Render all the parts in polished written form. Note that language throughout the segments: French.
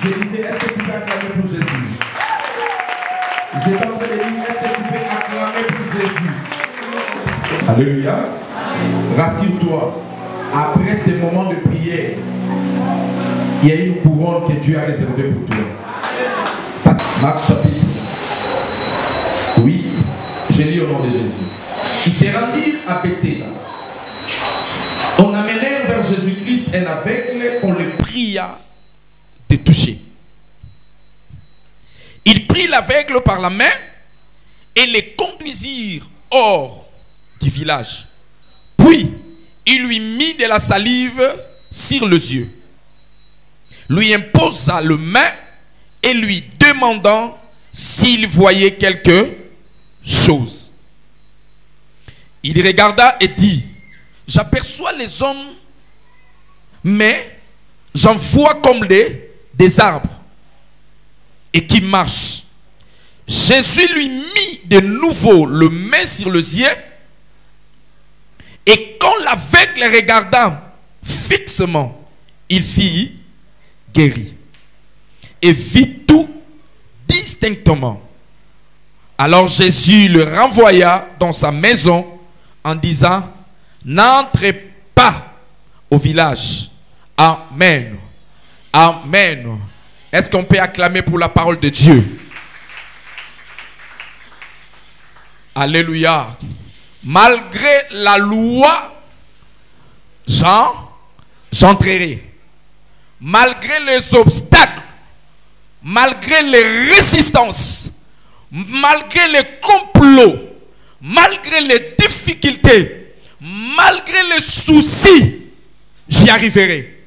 Je disais, est-ce que tu peux acclamer pour Jésus? J'étais en train de dire, est-ce que tu peux acclamer pour Jésus? Alléluia. Rassure-toi, après ces moments de prière, il y a une couronne que Dieu a réservée pour toi. Marc chapitre. Oui, je lis au nom de Jésus. Ils se rendirent à Bethséda. On amenait vers Jésus-Christ un aveugle qu'on le pria de toucher. Il prit l'aveugle par la main et les conduisirent hors du village. Puis, il lui mit de la salive sur les yeux, lui imposa le main et lui demandant s'il voyait quelque chose. Il regarda et dit, j'aperçois les hommes, mais j'en vois comme des arbres et qui marchent. Jésus lui mit de nouveau le main sur les yeux, et quand l'aveugle regarda fixement, il fut guéri et vit tout distinctement. Alors Jésus le renvoya dans sa maison en disant, n'entrez pas au village. Amen. Amen. Est-ce qu'on peut acclamer pour la parole de Dieu? Alléluia. Malgré la loi, j'entrerai. Malgré les obstacles, malgré les résistances, malgré les complots, malgré les difficultés, malgré les soucis, j'y arriverai.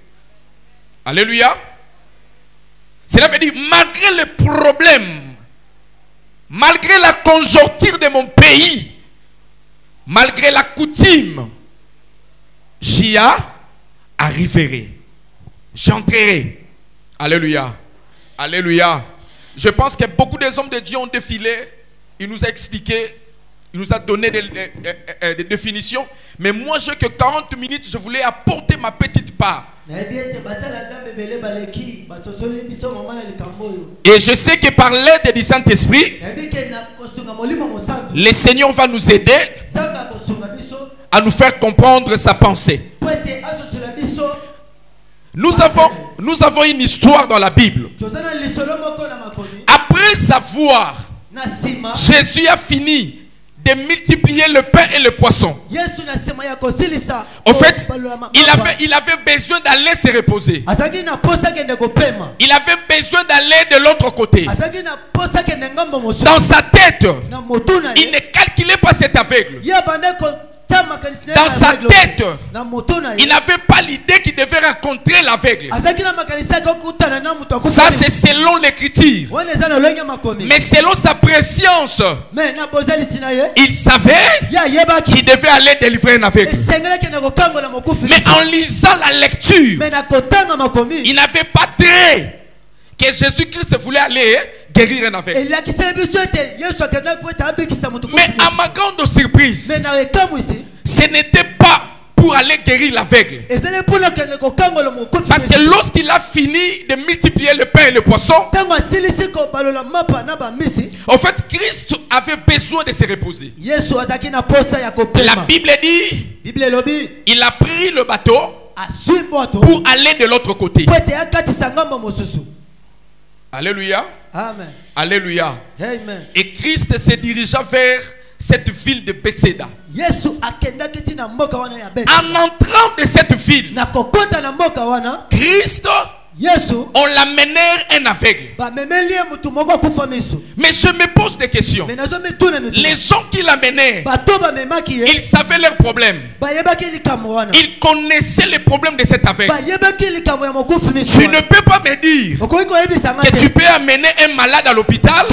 Alléluia. Cela veut dire, malgré les problèmes, malgré la conjoncture de mon pays, malgré la coutume, j'y arriverai. J'entrerai. Alléluia. Alléluia. Je pense que beaucoup des hommes de Dieu ont défilé. Il nous a expliqué, il nous a donné des définitions. Mais moi, j'ai que 40 minutes, je voulais apporter ma petite part. Et je sais que par l'aide du Saint-Esprit, le Seigneur va nous aider à nous faire comprendre sa pensée. Nous avons une histoire dans la Bible. Après savoir, Jésus a fini de multiplier le pain et le poisson. En fait, il avait besoin d'aller se reposer. Il avait besoin d'aller de l'autre côté. Dans sa tête, il ne calculait pas cet aveugle. Dans sa tête, il n'avait pas l'idée qu'il devait rencontrer l'aveugle. Ça, c'est selon l'écriture. Mais selon sa préscience, il savait qu'il devait aller délivrer un aveugle. Mais en lisant la lecture, il n'avait pas trait que Jésus-Christ voulait aller guérir un aveugle. Mais à ma grande surprise, ce n'était pas pour aller guérir l'aveugle. Parce que lorsqu'il a fini de multiplier le pain et le poisson, en fait, Christ avait besoin de se reposer. La Bible dit, il a pris le bateau pour aller de l'autre côté. Alléluia. Amen. Alléluia. Amen. Et Christ se dirigea vers cette ville de Bethséda. En entrant de cette ville, Christ, on l'amenait un aveugle. Mais je me pose des questions. Les gens qui l'amenaient, ils savaient leurs problèmes. Ils connaissaient les problèmes de cet aveugle. Tu ne peux pas me dire que tu peux amener un malade à l'hôpital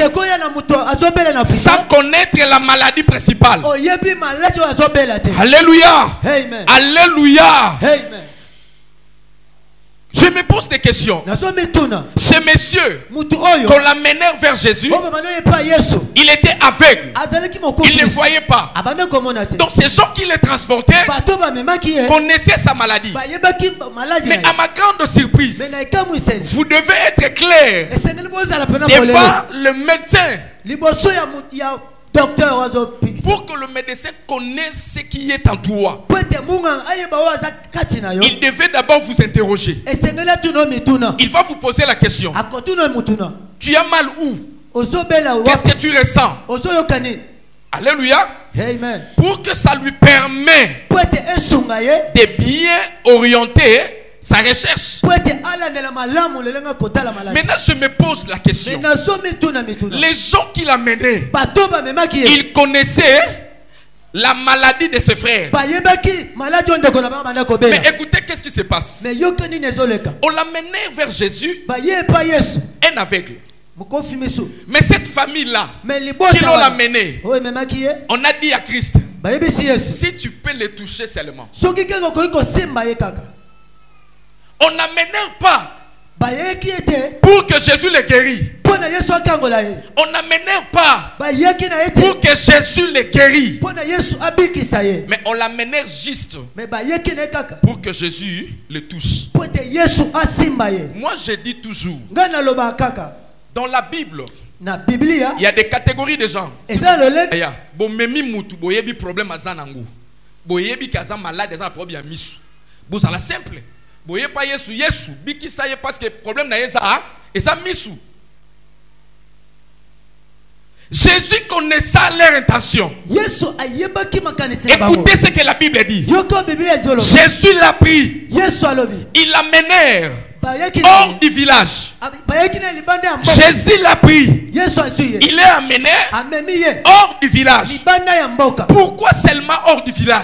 sans connaître la maladie principale. Alléluia. Amen. Alléluia. Amen. Je me me pose des questions. Ce monsieur, qu'on l'amenait vers Jésus, il était aveugle. Il ne voyait pas. Donc ces gens qui les transportaient connaissaient sa maladie. Mais à ma grande surprise, vous devez être clair devant le médecin pour que le médecin connaisse ce qui est en toi. Il devait d'abord vous interroger. Il va vous poser la question. Tu as mal où? Qu'est-ce que tu ressens? Alléluia. Amen. Pour que ça lui permette de bien orienter sa recherche. Maintenant, je me pose la question. Les gens qui l'amenaient, ils connaissaient la maladie de ses frères. Mais écoutez, qu'est-ce qui se passe? On l'amenait vers Jésus, un aveugle. Mais cette famille-là, qui l'ont l'amené, on a dit à Christ, si tu peux les toucher seulement. On n'amenait pas pour que Jésus les guérisse. On n'amenait pas pour que Jésus les guérisse. Mais on l'amenait juste pour que Jésus les touche. Moi je dis toujours, dans la Bible, il y a des catégories de gens. Il y a des problèmes à Zanangu. Il y a des malades, des problèmes à Misu. Vous allez simple. Boye pas Yesu Yesu biki ça parce que problème na yesa et ça Misu. Jésus connaissait leur intention. Écoutez ce que la Bible dit. Jésus l'a pris. Il l'a mené hors du village. Jésus l'a pris. Il est amené hors du village. Pourquoi seulement hors du village?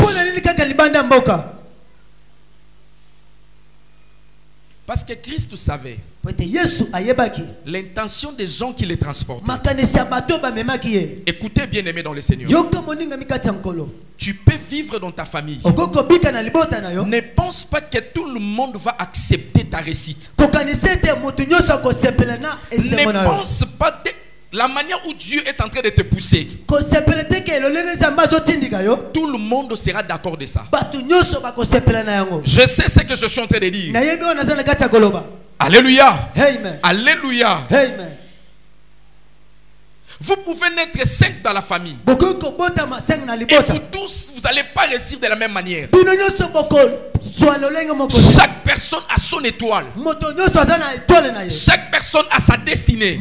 Parce que Christ savait l'intention des gens qui les transportent. Écoutez, bien aimé dans le Seigneur, tu peux vivre dans ta famille. Ne pense pas que tout le monde va accepter ta réussite. Ne pense pas la manière où Dieu est en train de te pousser. Tout le monde sera d'accord de ça. Je sais ce que je suis en train de dire. Alléluia. Amen. Alléluia. Amen. Vous pouvez naître 5 dans la famille. Et vous tous, vous n'allez pas réussir de la même manière. Chaque personne a son étoile. Chaque personne a sa destinée.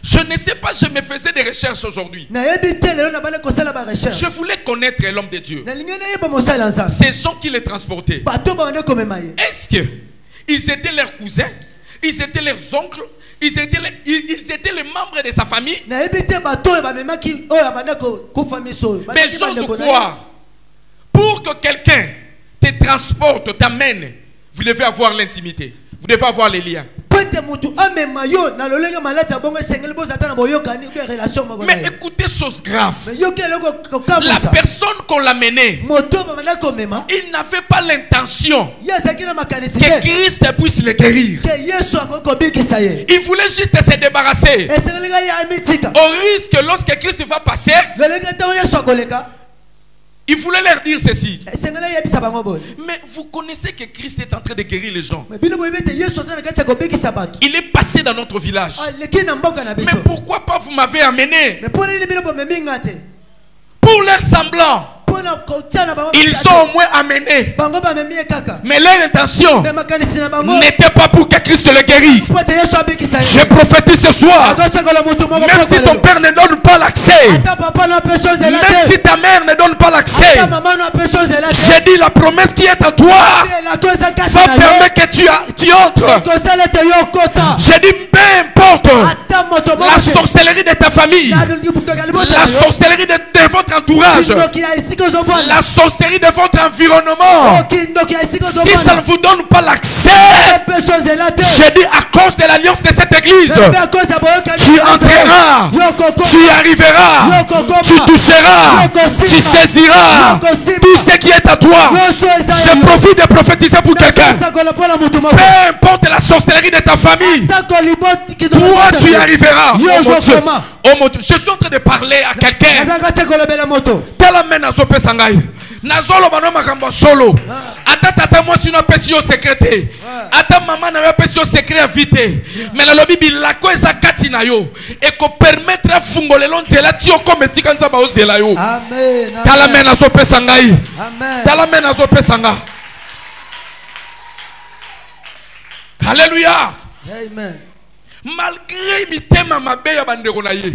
Je ne sais pas, je me faisais des recherches aujourd'hui. Je voulais connaître l'homme de Dieu. Ces gens qui les transportaient. Est-ce qu'ils étaient leurs cousins? Ils étaient leurs oncles? Ils étaient les membres de sa famille? Mais j'ose croire, pour que quelqu'un te transporte, t'amène, vous devez avoir l'intimité. Vous devez avoir les liens. Mais écoutez, chose grave. La personne qu'on l'a menée, il n'avait pas l'intention que Christ puisse le guérir. Il voulait juste se débarrasser. Au risque, lorsque Christ va passer, il voulait leur dire ceci. Mais vous connaissez que Christ est en train de guérir les gens. Il est passé dans notre village. Mais pourquoi pas vous m'avez amené? Pour leur semblant, ils sont au moins amenés. Mais leur intention n'était pas pour que Christ le guérisse. Je prophétise ce soir. Même si ton père ne donne pas l'accès, même si ta mère ne donne pas l'accès, j'ai dit la promesse qui est en toi ça permet que tu entres. J'ai dit peu importe la sorcellerie de ta famille, la sorcellerie de votre entourage, la sorcellerie de votre environnement. Si ça ne vous donne pas l'accès, je dis à cause de l'alliance de cette église, tu entreras, tu y arriveras, tu toucheras, tu saisiras tout ce qui est à toi. Je profite de prophétiser pour quelqu'un. Peu importe la sorcellerie de ta famille, toi tu y arriveras. Oh mon Dieu. Oh mon Dieu. Je suis en train de parler à quelqu'un. Nazolo bano makambo solo. Ata tata moi si na pesio secrété. Ata maman na pesio secret vite. Mais la lobi bilako eza kati na yo et ko permettre fungolelo nzela tio comme si kanza ba ozela yo. Amen. Tala mena so pesa ngai. Amen. Tala mena so pesa nga. Alléluia. Amen. Malgré mitema mabe ya bandeko na ye.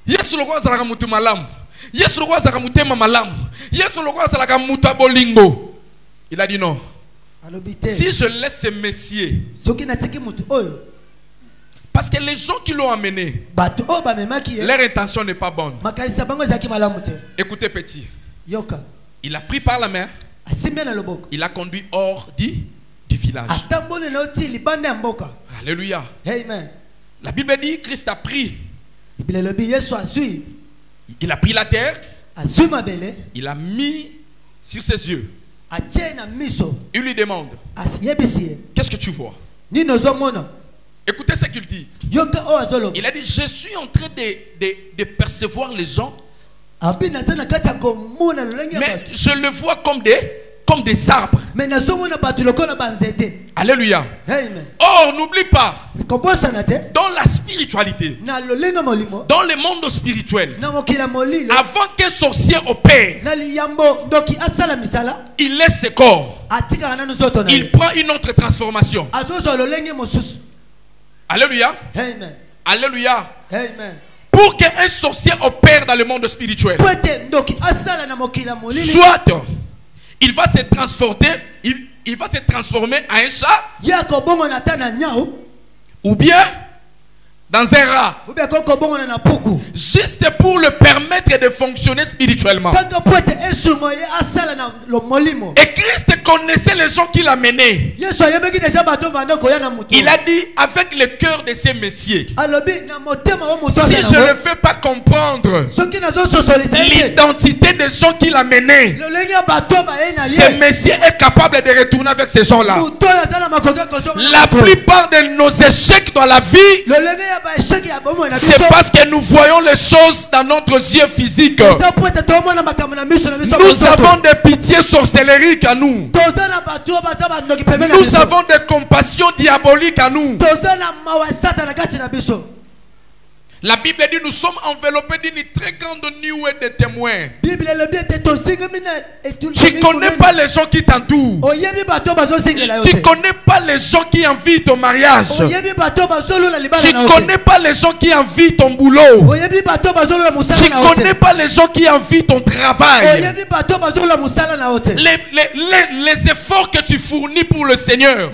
Yesu lokwa zalaka mutu malamu. Yesu lokwa zalaka mutema malamu. Yesu lokwa zalaka mutu bolingo. Il a dit non. Si je laisse ces messieurs, parce que les gens qui l'ont amené, leur intention n'est pas bonne. Écoutez petit. Il a pris par la main. Il a conduit hors du village. Alléluia. Amen. La Bible dit Christ a pris. Il a pris la terre. Il a mis sur ses yeux. Il lui demande, qu'est-ce que tu vois? Écoutez ce qu'il dit. Il a dit, je suis en train de percevoir les gens, mais je le vois comme des arbres. Alléluia. Or, n'oublie pas, dans la spiritualité, dans le monde spirituel, avant qu'un sorcier opère, il laisse ses corps. Il prend une autre transformation. Alléluia. Alléluia. Pour qu'un sorcier opère dans le monde spirituel, soit il va se transformer en un chat, ou bien dans un rat, juste pour le permettre de fonctionner spirituellement. Et Christ connaissait les gens qu'il a menés. Il a dit avec le cœur de ces messieurs, si je ne fais pas comprendre l'identité des gens qu'il a menés, ces messieurs est capable de retourner avec ces gens-là. La plupart de nos échecs dans la vie, c'est parce que nous voyons les choses dans notre yeux physique. Nous avons des pitiés sorcelleriques à nous. Nous avons des compassions diaboliques à nous. La Bible dit nous sommes enveloppés d'une très grande nuée de témoins. Tu ne connais pas les gens qui t'entourent. Tu ne connais pas les gens qui envient ton mariage. Tu ne connais pas les gens qui envient ton boulot. Tu ne connais pas les gens qui envient ton travail. Les efforts que tu fournis pour le Seigneur.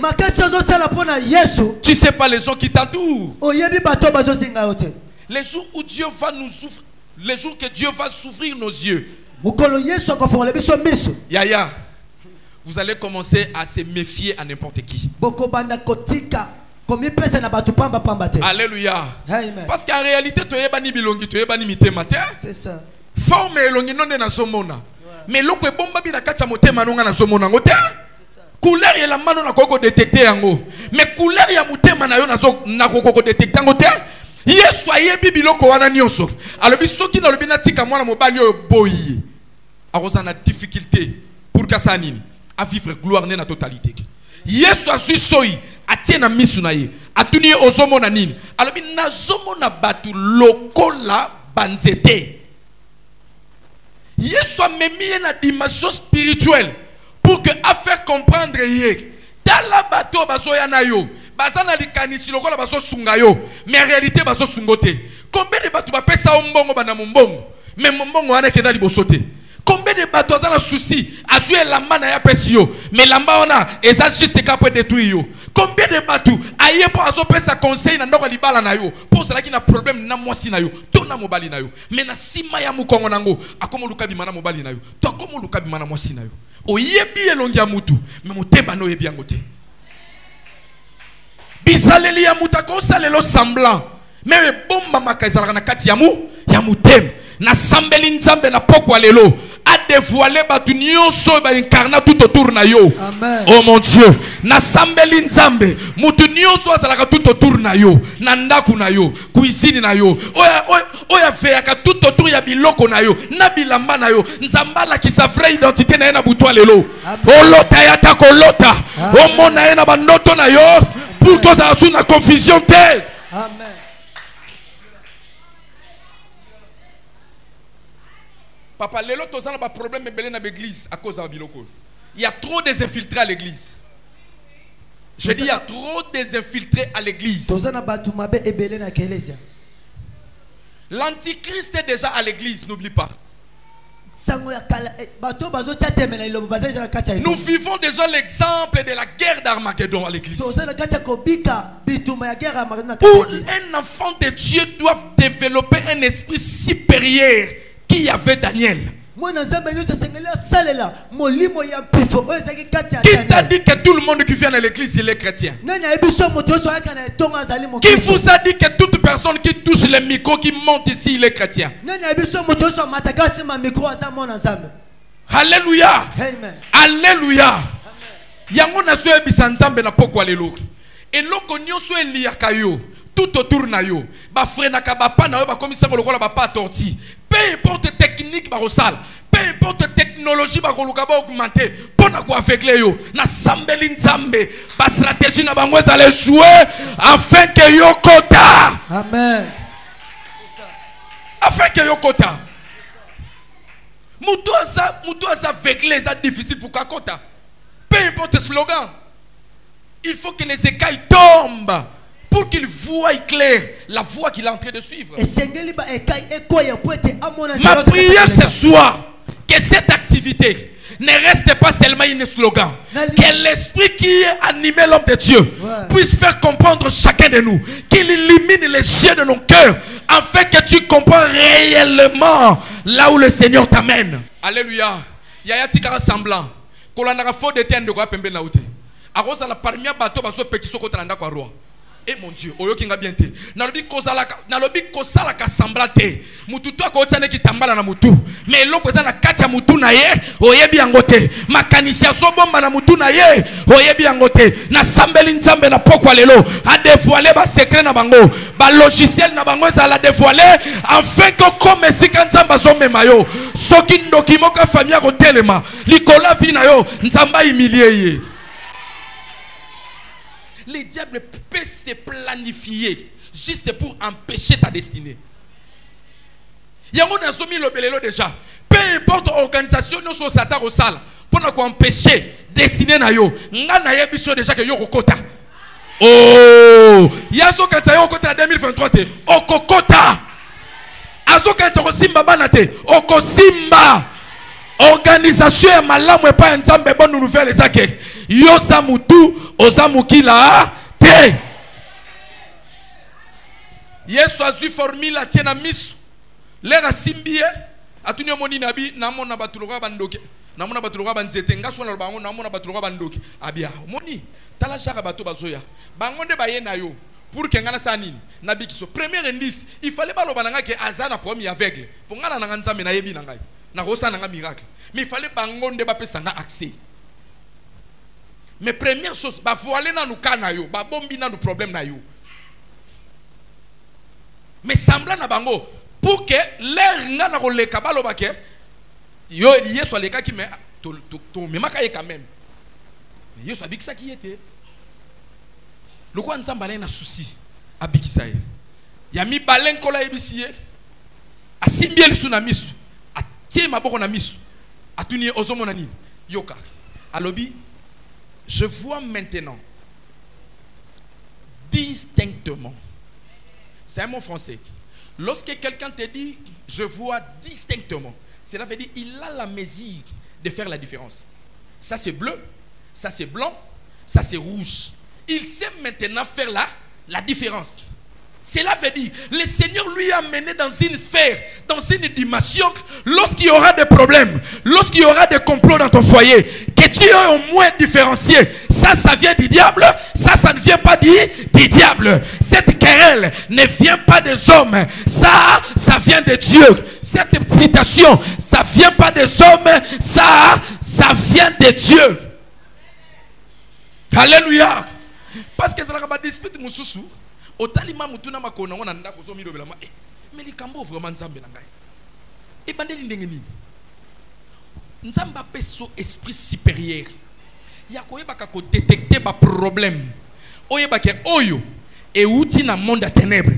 Tu ne sais pas les gens qui t'entourent. Les jours où Dieu va nous ouvrir, les jours que Dieu va s'ouvrir nos yeux, Yaya, vous allez commencer à se méfier à n'importe qui. Alléluia. Parce qu'en réalité, tu es bani bilongi, tu es bani mitema. C'est ça. Forme elongi non de na somona. Mais l'eau que bomba bi na kacha motema non na somona ngote. Couleur ya la mano na koko détecter yango. Mais couleur ya motema na yo na koko détecter ngote. Yesu ayebi biloko wana nyonso. Alobi soki na lobi na tika mwana mobali oyo boyi. Akoza na difficulté pour kasa nini à vivre gloire na totalité. Yesu azui soyi atie na misu na ye. Atuni ozomona nini? Alobi nazomona batu lokola banzete. Yesu a mis na dimension spirituelle pour que a faire comprendre ye. Tala bato bazoya na yo. Bazana likanisi lokola bazo sunga yo, mais en réalité bazo sungote. Combien de bato ba pesa ombongo bana mombongo, mais mombongo wana kenda libosote. Combien de bato azana souci, azue lamba na ya pesio, mais lamba ona eza juste capable de détruire yo. Combien de bateaux aïe pour azoper sa conseil na ndoko libala na yo. Pour cela qui n'a problème na mwasi na yo. Tona mobali na yo. Mais na sima ya mukongo nango. Akomo lukabi mana mobali na yo. To akomo lukabi mana mwasi na yo. Oyebi elongi ya mutu. Mais motema no yebi yango te. Bizaleli ya mutu akosalelo semblant. Mais bomba makaizalaka na kati ya mutem. Na sambeli nzambe na pokwa lelo. A dévoilé batu nyonso ba incarna tout autour na yo. Amen. Oh mon Dieu. Na sambeli nzambe. Mutu nyonso azalaka tout autour na yo. Na ndaku na yo. Cuisine na yo. Oya feyaka tout autour ya biloko na yo. Na bilamba na yo. Nzambala ki sa vraie identité na ye na butwa lelo. Olota ya ta kolota. Omona ye na bandoto na yo. Pour que ça soit na confusion te. Amen. Papa, lelo tozana ba problème ebele na l'église à cause de biloko. Il y a trop des infiltrés à l'église. Je dis il y a trop des infiltrés à l'église. L'antichrist est déjà à l'église, n'oublie pas. Nous vivons déjà l'exemple de la guerre d'Armageddon à l'église. Pour un enfant de Dieu doit développer un esprit supérieur qui y avait Daniel. Qui t'a dit que tout le monde qui vient à l'église il est chrétien? Qui vous a dit que toute personne qui touche le micro, qui monte ici, il est chrétien? Alléluia. Alléluia. Yango na soye bisanzambe na pokwa lelo. Et loko nyoso eliaka yo tout autour na yo. Ba frenaka ba pa na yo ba komisa ko lokola ba pa torti. Peu importe technique ba rosal, peu importe technologie ba koluka ba augmenter, pona ko aveugle yo. Na sambeli nzambe, ba stratégie na bango ezale jouer afin que yo kota. Amen. C'est ça. Afin que yo kota. Mutu asa aveugle, c'est difficile pour kakota. Peu importe le slogan, il faut que les écailles tombent pour qu'il voie clair la voie qu'il est en train de suivre. Ma prière ce soir, que cette activité ne reste pas seulement un slogan. Que l'esprit qui a animé l'homme de Dieu puisse faire comprendre chacun de nous. Qu'il illumine les yeux de nos cœurs afin que tu comprends réellement là où le Seigneur t'amène. Alléluia. Yaya tikara semblant. Kolanda fo de tende ko pembe na ute. Arosa la parmi bateau baso petit soko tanda kwa roi. Et mon Dieu, oyo kinga bien te. Nalobi kozala ka semblate. Mutu to ko tsane ki tambala na mutu. Mais loko za na kati ya mutu na ye, oyebi yango te. Makanisia so bomba na mutu na ye, oyebi yango te. Na sambeli nzambe na pokwa lelo, a dévoiler ba secret na bango, ba logiciel na bango za la dévoiler afin que comme sika nzamba zo mema yo. Soki ndoki moka famia ko telema, likola vi na yo, nzamba humilier ye. Les diables peuvent se planifier juste pour empêcher ta destinée. Yango na somi lobelelo déjà. Peu importe organisation no so sata rosal pour na ko empêcher destinée na yo. Nga na yebiso déjà que yo kokota. Oh, yazo kanta yo kokota 2023 te. Okokota. Azo kanta ko simba bana te. Okosimba. Organisation ya malamu e pa nzambe bonne nouvelle ezake. Yo samutu ozamukila te. Yesu azui formule atiena misu. Lega simbie atunyo moni nabi namona batuloga bandoke. Namona batuloga banzete ngaso na bango namona batuloga bandoke. Abia moni tala shaka bato bazoya. Bangonde baye na yo pour que ngana sa nini nabi kiso. Premier indice, il fallait pas lobananga ke azana promis aveugle. Pour ngana na nzambe na yebi na ngai. Na rosa na nga miracle. Mais il fallait bangonde ba pesa nga accès. Mais première chose, bah voiler dans nous kana yo, bah bombi dans nous problème na yo. Mais semblant na bango pour que l'air nga na le kabalo ba ke yo lié soit les cas qui mais to mais maka quand même. Mais yo soit big ça qui était. Le quoi nzamba na souci abikisa ye. Ya mi balen kola ebisiye. Asimbie le tsunami. Atie maboko na misu. Atuni ozomona nini? Yoka. Alobi je vois maintenant distinctement. C'est un mot français. Lorsque quelqu'un te dit je vois distinctement, cela veut dire il a la mesure de faire la différence. Ça c'est bleu, ça c'est blanc, ça c'est rouge. il sait maintenant faire la différence. Cela veut dire, le Seigneur lui a amené dans une sphère, dans une dimension, lorsqu'il y aura des problèmes, lorsqu'il y aura des complots dans ton foyer, que tu es au moins différencié. Ça vient du diable, ça ne vient pas du diable. Cette querelle ne vient pas des hommes, ça vient de Dieu. Cette citation, ça vient pas des hommes, ça vient de Dieu. Alléluia. Parce que ça n'a pas dispute mon sous. Otalima mutuna makona wana ndako zo milo belama mais likambo vraiment nzambe na ngai e bandeli ndenge nini nzamba peso esprit supérieur ya koyebaka ko détecter ba problème oyebaka oyo e uti na monde à ténèbres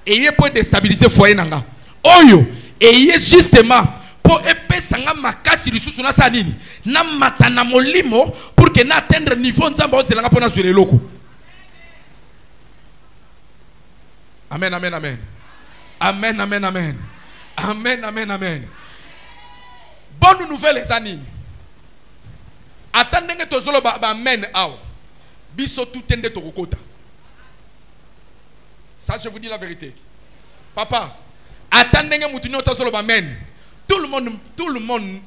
et ye peut déstabiliser foyer nanga oyo et ye justement pour epesa nga makasi lisusu na sa nini na matana molimo pour que na atteindre niveau nzamba ozelanga pona zwele loko. Amen, amen, amen. Amen, amen, amen. Amen, amen, amen. Bonne nouvelle, les amis. Attendez que tu amen. Biso tout tende to rokota. Ça, je vous dis la vérité. Papa, attendez que tu amen. Tout le monde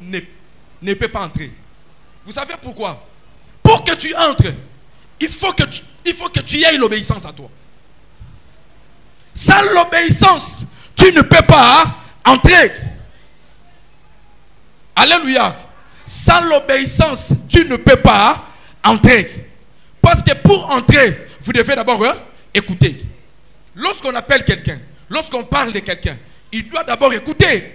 ne peut pas entrer. Vous savez pourquoi? Pour que tu entres, il faut que tu aies l'obéissance à toi. Sans l'obéissance, tu ne peux pas entrer. Alléluia. Sans l'obéissance, tu ne peux pas entrer. Parce que pour entrer, vous devez d'abord écouter. Lorsqu'on appelle quelqu'un, lorsqu'on parle de quelqu'un, il doit d'abord écouter.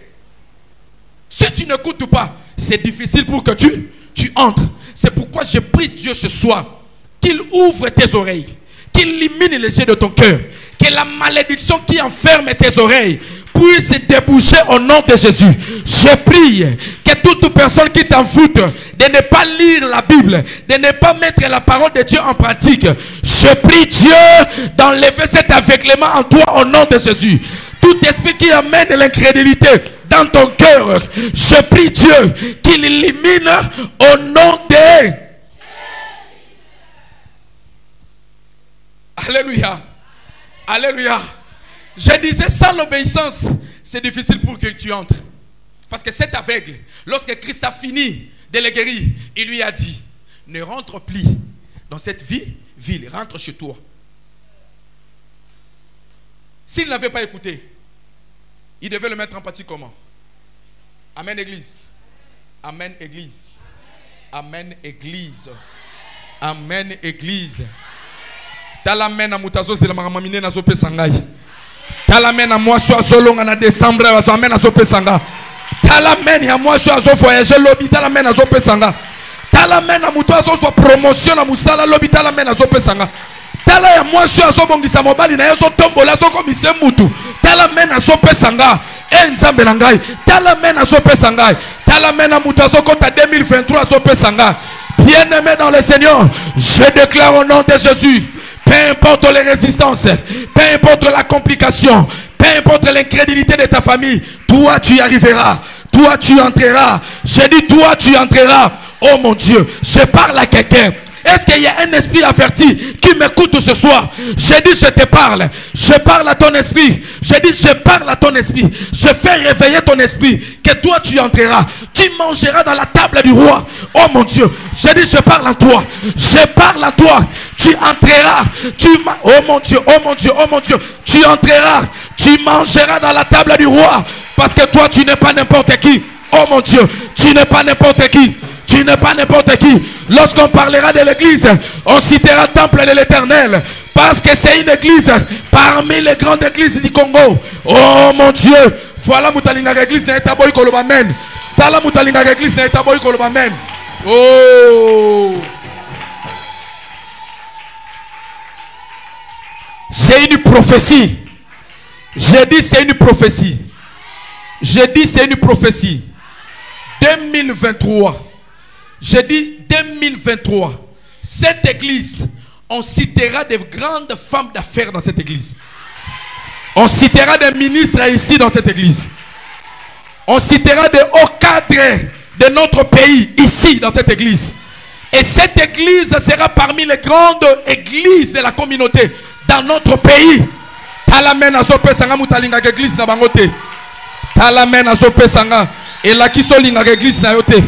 Si tu n'écoutes pas, c'est difficile pour que tu entres. C'est pourquoi je prie Dieu ce soir qu'il ouvre tes oreilles, qu'il illumine les yeux de ton cœur, que la malédiction qui enferme tes oreilles puisse déboucher au nom de Jésus. Je prie que toute personne qui t'en foute de ne pas lire la Bible, de ne pas mettre la parole de Dieu en pratique, je prie Dieu d'enlever cet aveuglement en toi au nom de Jésus. Tout esprit qui amène l'incrédulité dans ton cœur, je prie Dieu qu'il élimine au nom de... Alléluia. Alléluia. Je disais, sans l'obéissance, c'est difficile pour que tu entres. Parce que cet aveugle, lorsque Christ a fini de le guérir, il lui a dit, ne rentre plus dans cette ville, rentre chez toi. S'il n'avait pas écouté, il devait le mettre en pratique comment? Amen, Église. Amen, Église. Amen, Église. Amen, Église. Talamena mutazo zela makamamine na zope sangai. Talamena mwasho azolonga na décembre azamena zope sanga. Talamena ya mwasho azo voyager lobi talamena zope sanga. Talamena muto azo so promotion na musala lobi talamena zope sanga. Tala ya mwasho azo bongisa mobali na yezo tombola zo komise mutu. Talamena zope sanga. Nzambe na ngai. Talamena zope sanga. Talamena muto azo kota 2023 zope sanga. Bien-aimé dans le Seigneur, je déclare au nom de Jésus. Peu importe les résistances, peu importe la complication, peu importe l'incrédulité de ta famille, toi tu y arriveras, toi tu entreras. Je dis toi tu entreras. Oh mon Dieu, je parle à quelqu'un. Est-ce qu'il y a un esprit averti qui m'écoute ce soir? Je dis je te parle. Je parle à ton esprit. Je dis je parle à ton esprit. Je fais réveiller ton esprit. Que toi tu entreras. Tu mangeras dans la table du roi. Oh mon Dieu. Je dis je parle à toi. Je parle à toi. Tu entreras. Oh mon Dieu. Oh mon Dieu. Oh mon Dieu. Tu entreras. Tu mangeras dans la table du roi. Parce que toi tu n'es pas n'importe qui. Oh mon Dieu. Tu n'es pas n'importe qui. Tu n'es pas n'importe qui. Lorsqu'on parlera de l'église, on citera le temple de l'Éternel. Parce que c'est une église parmi les grandes églises du Congo. Oh mon Dieu. Voilà Moutalinga l'église na etaboy kolobamen. Tala Moutalinga l'église na etaboy kolobamen. Oh. C'est une prophétie. J'ai dit c'est une prophétie. J'ai dit c'est une prophétie. 2023. J'ai dit 2023, cette église, on citera des grandes femmes d'affaires dans cette église. On citera des ministres ici dans cette église. On citera des hauts cadres de notre pays ici dans cette église. Et cette église sera parmi les grandes églises de la communauté dans notre pays. Talamen azope sanga mutalinga église na bangote. Talamen azope sanga elakiso linga église na yote.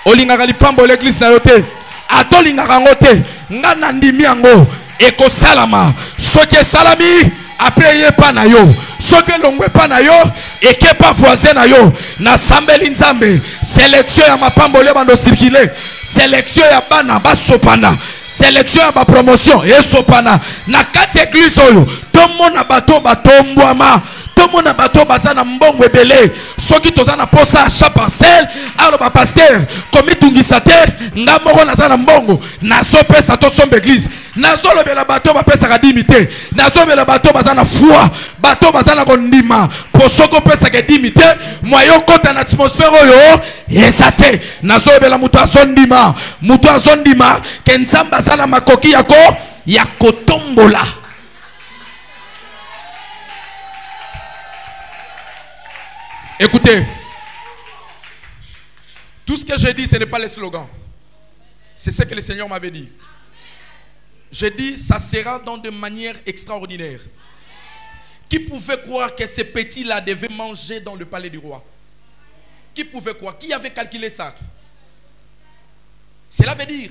Olinga lipambo l'église na yote. Atolinga rangote ngana ndimi yango eko salama. Soke salami après ye pa na yo. Soke longwe pa na yo eke pa voisin na yo. Na sambeli nzambe sélection ya mapambo le bando circuler. Sélection ya bana basopana. Sélection ya ba promotion et sopana. Na kati église oyo tomona bato batombwama. Tomona bato bazana mbongo ebele. Soki tozana posa cha parcelle alo ba pasteur komi tungisa terre ngamoko nazana mbongo nazo pesa to sombe église. Nazo lobela bato ba pesa ka dimité. Nazo lobela bato bazana foi. Bato bazana kondima. Posoko pesa ka dimité. Moyo kota na atmosphère oyo esate. Nazo lobela muto azondima. Muto azondima ke nzamba zana makoki yako ya kotombola. Écoutez, tout ce que j'ai dit, ce n'est pas les slogans. C'est ce que le Seigneur m'avait dit. J'ai dit, ça sera dans de manière extraordinaire. Qui pouvait croire que ces petits-là devaient manger dans le palais du roi? Qui pouvait croire? Qui avait calculé ça? Cela veut dire,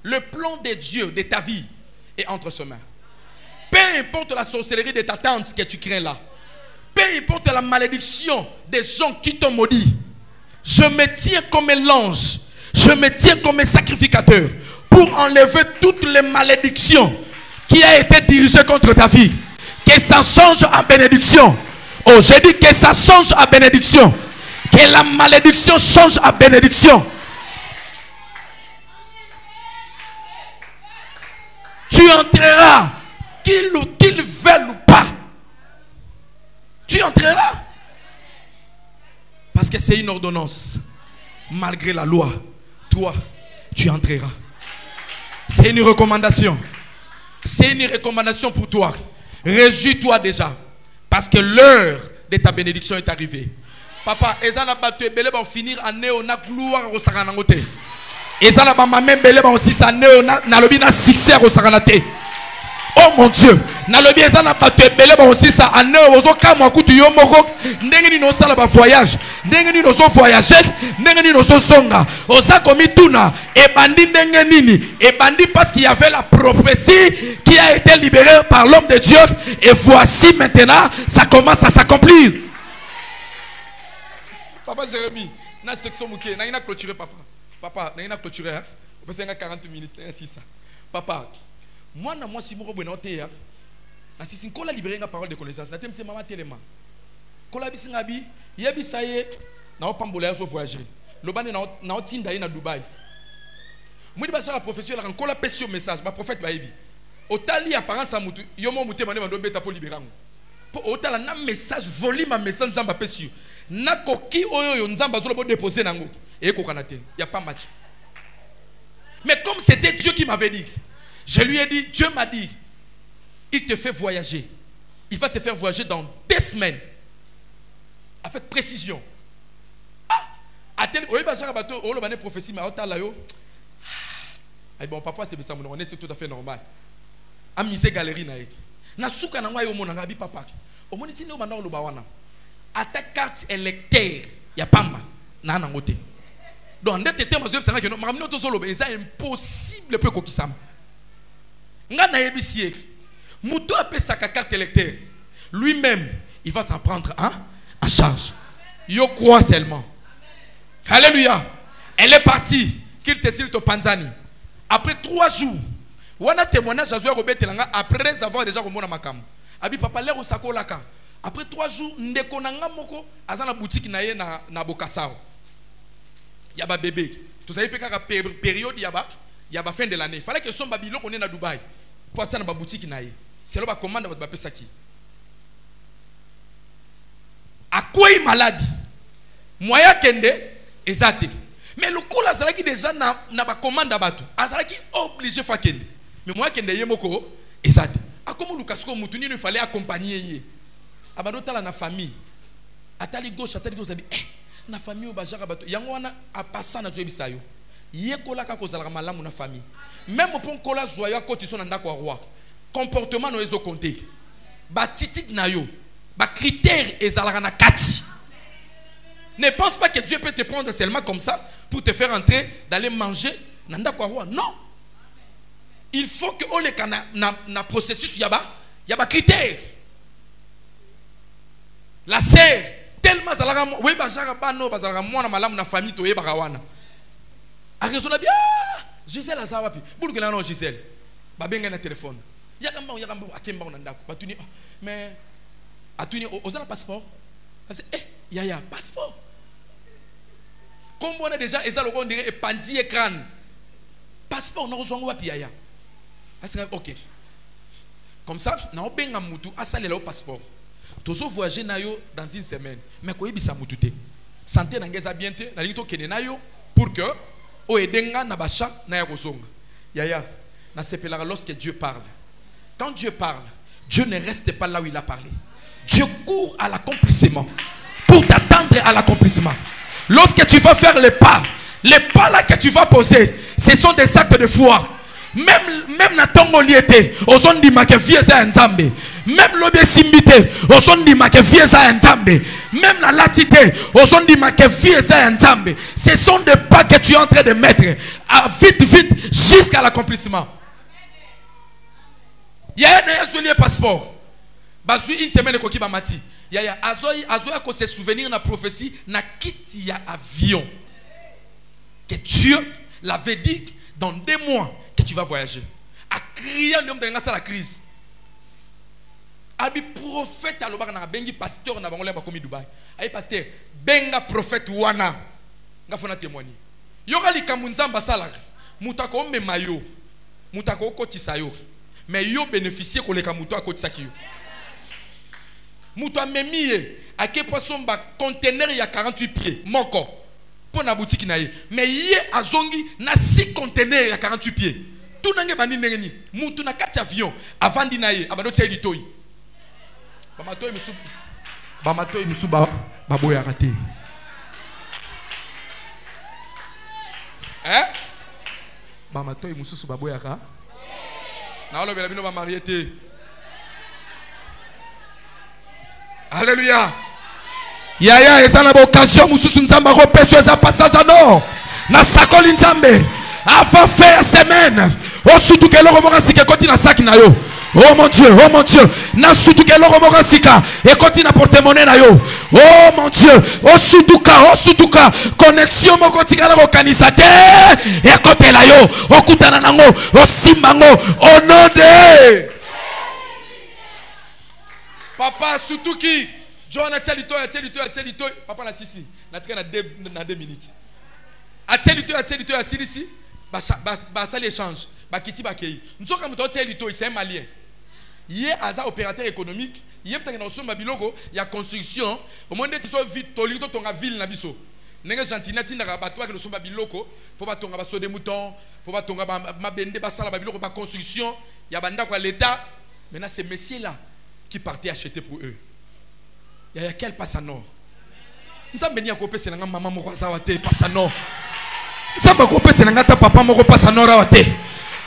le plan de Dieu de ta vie est entre ses mains. Peu importe la sorcellerie de ta tante que tu crains là. Peu importe la malédiction des gens qui t'ont maudit. Je me tiens comme l'ange. Je me tiens comme un sacrificateur pour enlever toutes les malédictions qui ont été dirigées contre ta vie. Que ça change en bénédiction. Oh, j'ai dit que ça change en bénédiction. Que la malédiction change en bénédiction. Tu entreras, qu'il veuille ou pas. Tu entreras. Parce que c'est une ordonnance. Malgré la loi, toi, tu entreras. C'est une recommandation. C'est une recommandation pour toi. Réjouis-toi déjà. Parce que l'heure de ta bénédiction est arrivée. Papa, ezana battu belé va finir en néona gloire au saranangote. Ezana ba mamé belé va aussi sa néona na lobi na succès au saranate. Oh mon Dieu, na lobi ezana battu belé va aussi sa en néo ozo kama kutu yo moko ndenge ni no sala ba voyage, ndenge ni no so voyager, ndenge ni no so songa. Oza komi tuna e bandi ndenge nini? E bandi parce qu'il y avait la prophétie qui a été libérée par l'homme de Dieu et voici maintenant ça commence à s'accomplir. Papa Jérémie, na section mouké, na ina clôturer papa. Papa, na ina clôturer hein. On peut faire 40 minutes ainsi ça. Papa, moi na moi si mo bo na oteya. Na si sin kola libérer nga parole de connaissance. Na tem c'est maman tellement. Kola bisinga bi, yebi saye na opambola zo voyager. Lobane na otinda na Dubaï. Moi ba sala professionnel ran kola pesi au message, ba prophète ba yebi. Otali apparence à mutu, yomo muté mané mando beta pour libérer. Pour otala na message volume message nzamba pesi. Nakoki oyo nzamba zolo bo déposer nango et kokanate il y a pas match. Mais comme c'était Dieu qui m'avait dit, je lui ai dit, Dieu m'a dit, il te fait voyager. Il va te faire voyager dans 2 semaines. Avec précision. Ah, oui, bateau, oh, le prophétie, mais otala yo. Ah, bon, papa, c'est ça, on est tout à fait normal. Amusé galerie nae. Na souka na yo monanga bi papa. Au moni tino banda lo bawana. À ta carte électeur, ya pamba na nangote. Donc ndete te mazo pesa que no mamino to solo c'est impossible peu ko kisam. Nga na yebisie. Muto apesa ka carte électeur. Lui-même, il va s'en prendre en charge. Yo crois seulement. Alléluia. Elle est partie. Qu'il te cite au Panzani. Après 3 jours, wana témoignage à Zoé Robert Telanga après avoir déjà remonté makam. Abi papa l'air au sako laka. Après 3 jours, ndeko nanga moko azana boutique na ye na Bokasao. Yaba bébé. Tout ça, il peut y période yaba fin de l'année. Il fallait que son babilo qu'on est na Dubaï. Pour ça na boutique na ye. C'est là ba commande ba pesa ki. À quoi il malade? Moya kende ezate. Mais le coup là c'est là qui déjà na ba commande batu. Azala qui obligé fa kende. Mais moya kende yemoko ezate. A comment Lukasko mutuni il fallait accompagner ye. Abado tala na famille. Atali gauche, atali gauche, na famille au bajara bato. Yango wana a passant na zoebisayo. Yé kola ka kozala malamu na famille. Même pour kola zoya koti son anda kwa roi. Comportement no ezo compter. Ba titit na yo. Ba critère ezala na kati. Ne pense pas que Dieu peut te prendre seulement comme ça pour te faire entrer d'aller manger nanda kwa roi. Non. Il faut que on le na processus yaba critère. La sœur tellement zalaka oui bazaka bano bazalaka mwana malamu na famille to yeba kawana. A raison bien Gisèle azawa pi. Bulu que non Gisèle. Ba benga na téléphone. Yakamba akemba on ndako. Batuni mais atuni ozana passeport. Yaya passeport. Comme on a déjà ezalo on dirait epandi écran. Passeport na ozongo wapi yaya. Ok. Comme ça, na obenga mutu asalela au passeport. Toujours voyager nayo dans une semaine. Mais ko yebisa mutu te. Santé na ngeza bien te, na lito kene nayo pour que o edenga na bacha na ya kozonga. Yaya, na sepelaka lorsque Dieu parle. Quand Dieu parle, Dieu ne reste pas là où il a parlé. Dieu court à l'accomplissement pour t'attendre à l'accomplissement. Lorsque tu vas faire les pas là que tu vas poser, ce sont des actes de foi. Même na tongo liete ozon di make vie za nzambe, même lobe simbite ozon di make vie za nzambe, même na latite ozon di make vie za nzambe. Ce sont des pas que tu es en train de mettre vite jusqu'à l'accomplissement. Yaya na yazoli passeport bazui une semaine ko kiba mati yaya azoya ko se souvenir na prophétie na kiti ya avion que Dieu l'avait dit dans 2 mois que tu vas voyager. A crier en homme de la crise. Abi prophète alobaka na bengi pasteur na bangola ba komi Dubai. Abi pasteur benga prophète wana ngafona témoigner. Yoka likamunzamba sala mutako mema yo. Mutako kotisa yo. Mais yo bénéficier ko leka muto akotisa ki yo. Muto amemiye ake poisson ba conteneur ya 48 pieds moko. Pour la boutique naïe, mais hier azongi na 6 conteneurs ya 48 pieds. Tout nange bandi nengeni, mutu na 4 avions avant dinaye, abado tsa editoi. Bamato musu baboya raté. Hein? Bamato musu baboya ka. Na olo bela bino ba mariété. Alléluia. Yaya ezana ba occasion mususu nzamba ko peso eza passage non na sakoli nzambe avant faire semaine o sutu ke loko moka sika koti na sac na yo. Oh mon Dieu, na sutu ke loko moka sika e koti na porte-monnaie na yo. Oh mon Dieu, o sutuka connexion moko tikala ko kanisa te e kote la yo okutana nango o simbango au nom de Papa Sutuki John a tell it papa na sisi na tika na 2 minutes a tell it a sisi ba sali échange ba kiti ba kei nzoka muto tell it c'est un malien yé aza opérateur économique yé peut-être na osomba biloko ya construction au moins ndeti so vite tolito tonga ville na biso nenge gentina tinda ka batwa ke osomba biloko po ba tonga ba so de mouton po ba tonga ba mabende ba sala ba biloko ba construction ya banda kwa l'état. Maintenant ces messieurs là qui partaient acheter pour eux. Il y a quel passe à nord. Nous avons venu à couper c'est maman moko zawate passe à nord. Nous avons couper c'est ta papa moko passe à nord awate.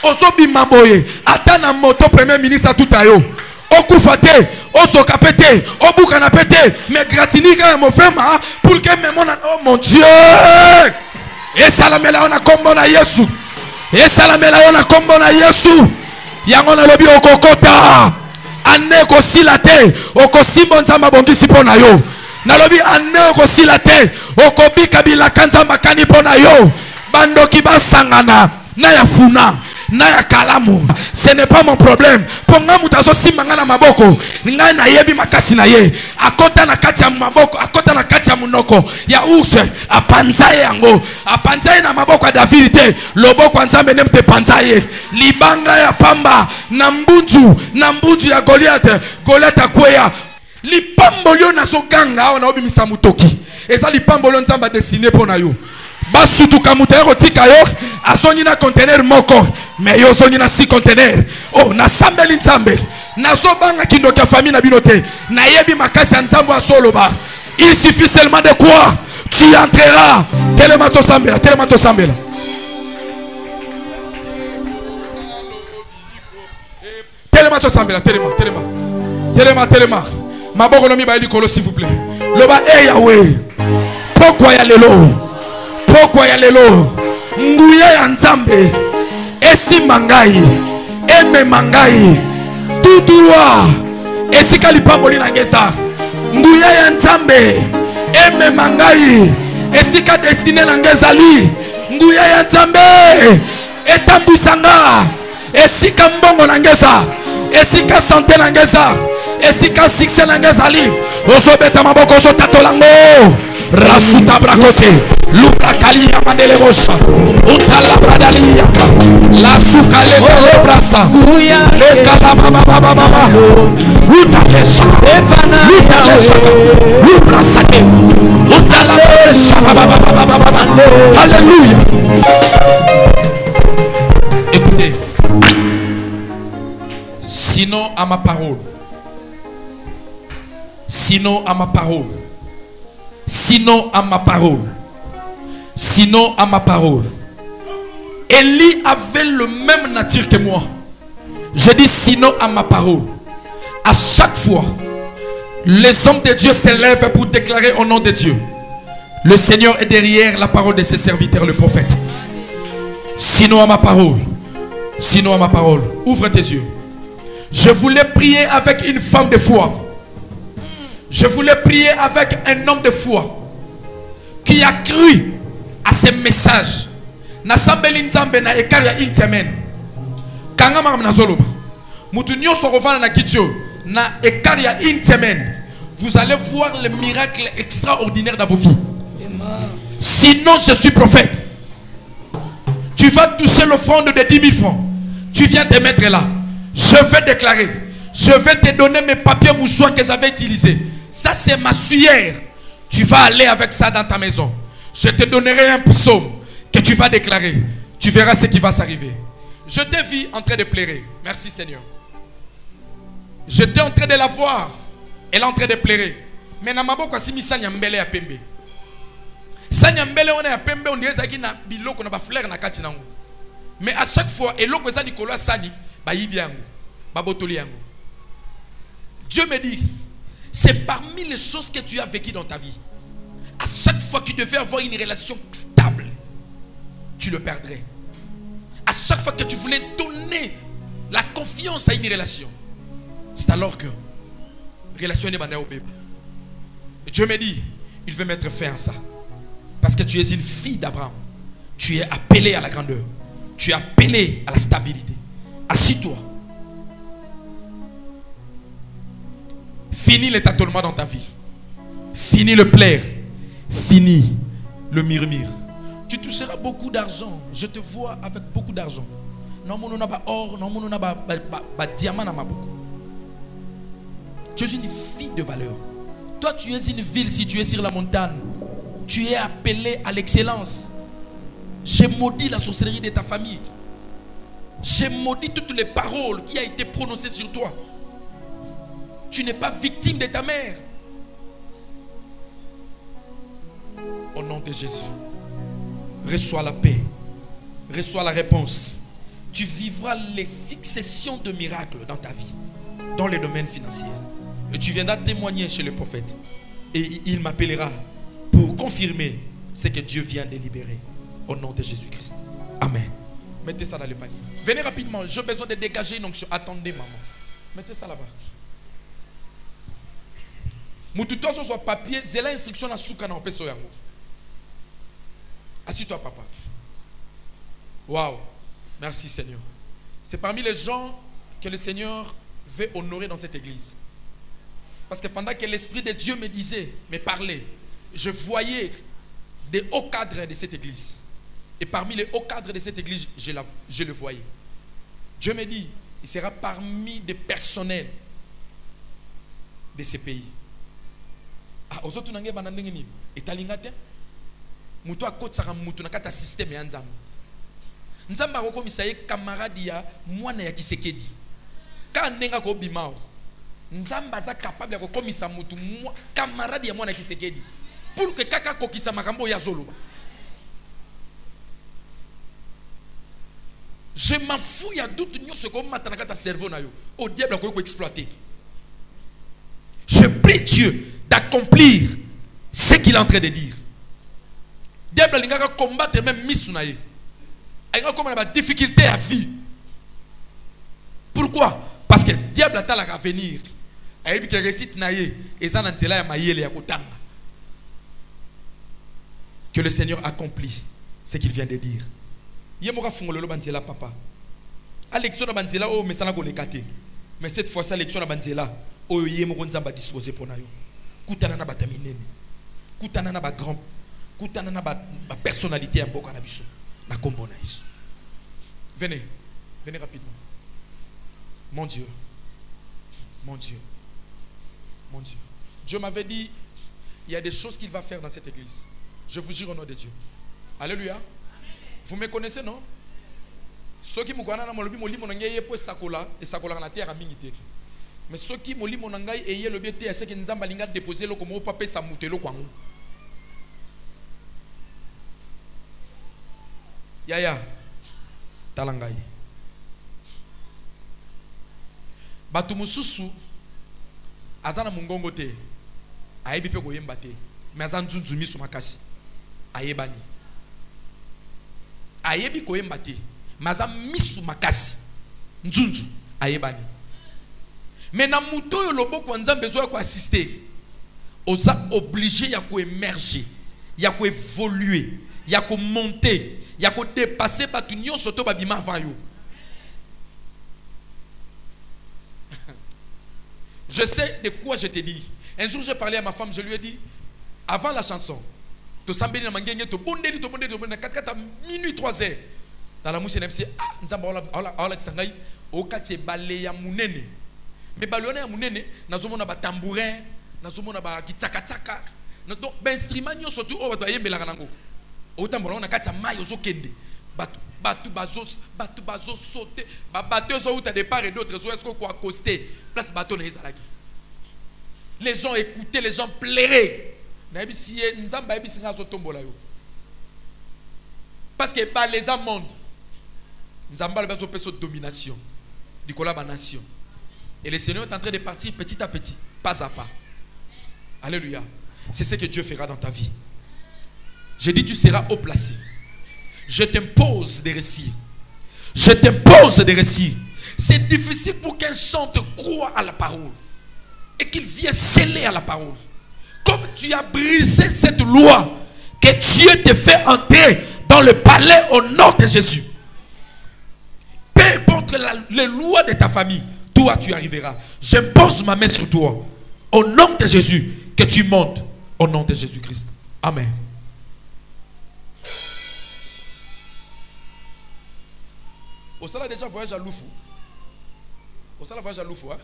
Ozobi maboye atana moto premier ministre tout ayo. Okufate, osokapete, obukanapete, mais gratinika mon frère pour que même oh mon Dieu. Et salamela ona kombo na Yesu. Et salamela ona kombo na Yesu. Yango na lobi okokota. Ane ko silate okosimbo nzamba bongisi pona yo nalobi ane ko silate okobika bilaka nzamba kani pona yo bandoki basangana na ya funa na ya kalamu. Ce n'est pas mon problème ponga mutazo simanga na maboko ngai na yebi makasi na ye akota na kati ya maboko akota na kati ya munoko ya urse apanzaye yango apanzaye na maboko ya David te loboko nzambe ne mte panzaye libanga ya pamba na mbunzu ya Goliath akweya lipambolio na soganga ona obimisa mutoki eza lipambolio nzamba destiné pona yo basutuka mutero tika yo asongi na conteneur moko mais yo songi na 6 conteneurs oh na sambeli nzambe nazo banga kindoki ya famille na binote na yebi makasi ya nzambo asoloba il suffit seulement de quoi tu entreras tellement to sambela Viens sambela, telema. Maboko no mi ba likolo s'il vous plaît. Loba Yahweh. Pourquoi ya lelo? Nguya ya Nzambe. Esi mangai. Eme mangai. Tudua. Esi kalipamboli na ngeza. Nguya ya Nzambe. Eme mangai. Esi ka destiné na ngeza li. Nguya ya Nzambe. Etambusanga. Esi ka mbongo na ngeza. Esi ka santé na ngeza. Esika succès na ngezali ozobeta maboko ozotatolango rasuta brakote luka kalia mandele bosha utala bradalia la suka le brasa le kala baba utalesha ubrasate utala baba alléluia. Écoutez, sinon à ma parole, sinon à ma parole, sinon à ma parole, sinon à ma parole. Élie avait le même nature que moi. Je dis sinon à ma parole. À chaque fois, les hommes de Dieu s'élèvent pour déclarer au nom de Dieu. Le Seigneur est derrière la parole de ses serviteurs, le prophète. Sinon à ma parole, sinon à ma parole. Ouvre tes yeux. Je voulais prier avec une femme de foi. Je voulais prier avec un homme de foi qui a cru à ces messages. Na sambeli nzambe na ekari ya une semaine. Kanga mama nazoloba. Mutu nyonso kovana na kitio na ekari ya une semaine. Vous allez voir les miracles extraordinaires dans vos vies. Sinon je suis prophète. Tu vas toucher l'offrande de 10 000 francs. Tu viens te mettre là. Je vais déclarer. Je vais te donner mes papiers mouchoirs que j'avais utilisés. Ça c'est ma suyeure. Tu vas aller avec ça dans ta maison. Je te donnerai un psaume que tu vas déclarer. Tu verras ce qui va s'arriver. Je t'ai vu en train de pleurer. Merci Seigneur. J'étais en train de la voir. Elle est en train de pleurer. Mais na maboko asimi sanya mbele ya pembe. Sanya mbele on ya pembe on dirait zaki na biloko na ba fleur na kati nango. Mais à chaque fois eloko eza likolo sani ba yibi yango. Ba botoli yango. Dieu me dit, c'est parmi les choses que tu as vécues dans ta vie. À chaque fois que tu devais avoir une relation stable, tu le perdrais. À chaque fois que tu voulais donner la confiance à une relation, c'est alors que relation n'est pas au bébé. Dieu me dit, il veut mettre fin à ça. Parce que tu es une fille d'Abraham. Tu es appelé à la grandeur. Tu es appelé à la stabilité. Assis-toi. Fini le tâtonnement dans ta vie. Fini le plaire. Fini le murmure. Tu toucheras beaucoup d'argent. Je te vois avec beaucoup d'argent. Non, mon n'a pas or, non, mon n'a pas diamant, n'a pas beaucoup. Tu es une fille de valeur. Toi, tu es une ville située sur la montagne. Tu es appelé à l'excellence. J'ai maudit la sorcellerie de ta famille. J'ai maudit toutes les paroles qui ont été prononcées sur toi. Tu n'es pas victime de ta mère. Au nom de Jésus, reçois la paix. Reçois la réponse. Tu vivras les successions de miracles dans ta vie, dans les domaines financiers. Et tu viendras témoigner chez le prophète. Et il m'appellera pour confirmer ce que Dieu vient de libérer. Au nom de Jésus-Christ. Amen. Mettez ça dans le panier. Venez rapidement. J'ai besoin de dégager une onction. Attendez, maman. Mettez ça là-bas. Mututo sur papier, c'est l'instruction à souka na opeso yango. Assis-toi, papa. Waouh. Merci, Seigneur. C'est parmi les gens que le Seigneur veut honorer dans cette église. Parce que pendant que l'Esprit de Dieu me disait, me parlait, je voyais des hauts cadres de cette église. Et parmi les hauts cadres de cette église, je le voyais. Dieu me dit, il sera parmi des personnels de ces pays. Ah, aux autres n'angé banandenge ni etalingate muto akotsaka muto nakata système ya nzambe nzamba ko komisa ye camarade ya mwana ya Kisekedi ka ndenga ko bimao nzamba za capable ko komisa muto camarade ya mwana ya Kisekedi pour que kaka ko kisa makambo ya zolo. Je m'en fous, il y a d'autres choses comme ta cerveau au diable a exploiter. Je prie Dieu d'accomplir ce qu'il est en train de dire. Diable a combattre même Misunaye. Il a comme une difficulté à vie. Pourquoi? Parce que le diable a à venir. Il a récite naye et ça n'a pas. Que le Seigneur accomplit ce qu'il vient de dire. Papa. L'élection de Banzela, oh, mais ça n'a pas été. Mais cette fois-ci, l'élection de Banzela, oh, il y a un disposé pour nous. Koutana na batamine. Koutana na ba grand. Koutana na ba personnalité à Boka Nabiso. Na kombo na iso. Venez. Venez rapidement. Mon Dieu. Mon Dieu. Mon Dieu. Dieu m'avait dit, il y a des choses qu'il va faire dans cette église. Je vous jure au nom de Dieu. Alléluia. Vous me connaissez, non? Ceux qui me connaissent, et sakola na terre à mingité. Mais ceux qui me connaissent, et le BT, c'est que nous avons déposé le comme au papier samutelo kwangu. Yaya, talangai. Batu mususu, azana mungongo te, ayebi pe goyemba te, mais azan junjumi sumakasi, ayebani. Ayebi koyemba te, mais azan misu makasi, njunju, ayebani. Mais na muto yo lobo kwa nzambe besoin ko assister, oza obligé ya ko émerger, ya ko évoluer, ya ko monter, ya ko dépasser batu nyonso to babima avant yo. Je sais de quoi je te dis. Un jour, j'ai parlé à ma femme, je lui ai dit, avant la chanson, to sambeni na mangenge, to bondeli, 4 minutes, 3 heures. Dans la mousse, c'est ah, nzamba ala kisangai, okati balé ya munene. Mais balé ya munene, nazomona ba tambourin, nazomona ba kitaka. Donc, ben instrument nyo surtout o bato yembela kanango. Otambola na kati ya mai ozo kende. Batu bazo sauter, bateau sont à départ et d'autres est-ce qu'on quoi accoster place bateau na ezalaki. Les gens écoutaient, les gens pleuraient. Parce que par les amendes, Nzamba le besoin de domination du collab nation. Et le Seigneur est en train de partir petit à petit, pas à pas. Alléluia. C'est ce que Dieu fera dans ta vie. Je dis tu seras haut placé. Je t'impose des récits. Je t'impose des récits. C'est difficile pour qu'un chante croit à la parole et qu'il vienne sceller à la parole. Comme tu as brisé cette loi, que Dieu te fait entrer dans le palais au nom de Jésus. Peu importe les lois de ta famille, toi tu arriveras. J'impose ma main sur toi. Au nom de Jésus, que tu montes. Au nom de Jésus-Christ. Amen. Au sala déjà voyage à Loufou. Au sala voyage à Loufou, hein?